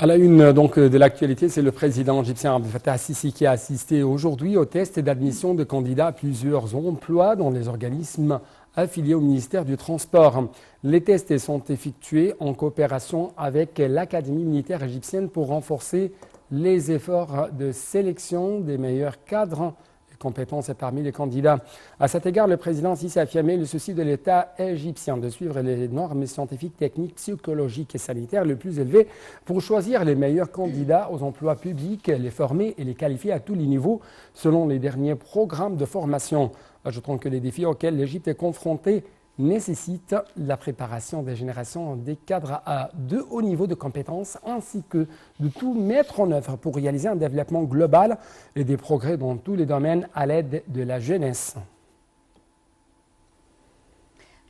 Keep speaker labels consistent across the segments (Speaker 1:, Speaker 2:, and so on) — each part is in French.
Speaker 1: À la une donc, de l'actualité, c'est le président égyptien Abdel Fattah al-Sisi qui a assisté aujourd'hui au test d'admission de candidats à plusieurs emplois dans les organismes affiliés au ministère du Transport. Les tests sont effectués en coopération avec l'Académie militaire égyptienne pour renforcer les efforts de sélection des meilleurs cadres compétences parmi les candidats. À cet égard, le président Sisi a affirmé le souci de l'État égyptien de suivre les normes scientifiques, techniques, psychologiques et sanitaires les plus élevées pour choisir les meilleurs candidats aux emplois publics, les former et les qualifier à tous les niveaux selon les derniers programmes de formation. Ajoutons que les défis auxquels l'Égypte est confrontée nécessite la préparation des générations des cadres de haut niveau de compétences ainsi que de tout mettre en œuvre pour réaliser un développement global et des progrès dans tous les domaines à l'aide de la jeunesse.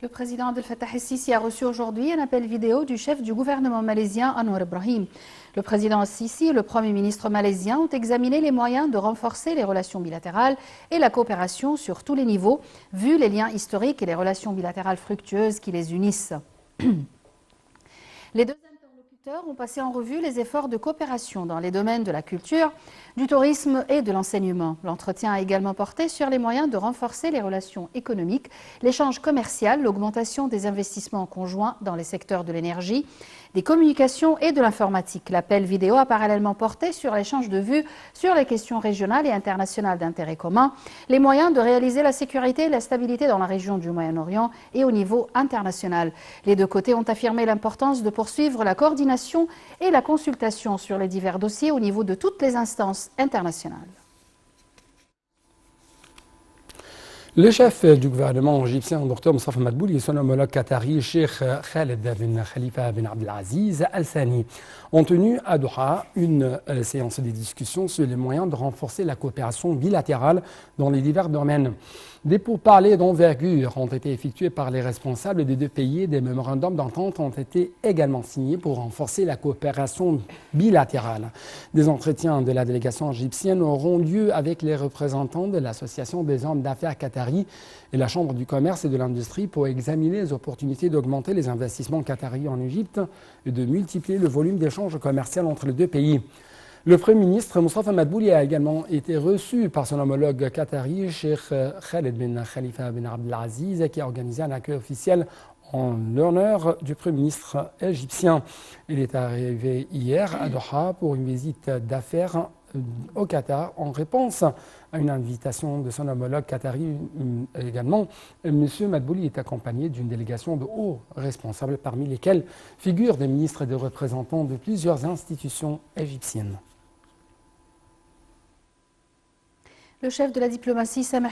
Speaker 2: Le président Abdel Fattah al-Sisi a reçu aujourd'hui un appel vidéo du chef du gouvernement malaisien Anwar Ibrahim. Le président al-Sisi et le Premier ministre malaisien ont examiné les moyens de renforcer les relations bilatérales et la coopération sur tous les niveaux, vu les liens historiques et les relations bilatérales fructueuses qui les unissent. Les deux interlocuteurs ont passé en revue les efforts de coopération dans les domaines de la culture, du tourisme et de l'enseignement. L'entretien a également porté sur les moyens de renforcer les relations économiques, l'échange commercial, l'augmentation des investissements conjoints dans les secteurs de l'énergie, des communications et de l'informatique. L'appel vidéo a parallèlement porté sur l'échange de vues sur les questions régionales et internationales d'intérêt commun, les moyens de réaliser la sécurité et la stabilité dans la région du Moyen-Orient et au niveau international. Les deux côtés ont affirmé l'importance de poursuivre la coordination et la consultation sur les divers dossiers au niveau de toutes les instances internationales.
Speaker 1: Le chef du gouvernement égyptien, Dr Moustapha Madbouli, et son homologue qatari, Cheikh Khaled bin Khalifa bin Abdelaziz Al Thani, ont tenu à Doha une séance de discussion sur les moyens de renforcer la coopération bilatérale dans les divers domaines. Des pourparlers d'envergure ont été effectués par les responsables des deux pays. Des mémorandums d'entente ont été également signés pour renforcer la coopération bilatérale. Des entretiens de la délégation égyptienne auront lieu avec les représentants de l'Association des hommes d'affaires qataris et la Chambre du commerce et de l'industrie pour examiner les opportunités d'augmenter les investissements qataris en Égypte et de multiplier le volume d'échanges commerciaux entre les deux pays. Le Premier ministre Moustapha Madbouli a également été reçu par son homologue qatari, Cheikh Khaled bin Khalifa bin Abdelaziz, qui a organisé un accueil officiel en l'honneur du Premier ministre égyptien. Il est arrivé hier à Doha pour une visite d'affaires au Qatar en réponse à une invitation de son homologue qatari également. M. Madbouli est accompagné d'une délégation de hauts responsables parmi lesquels figurent des ministres et des représentants de plusieurs institutions égyptiennes.
Speaker 2: Le chef de la diplomatie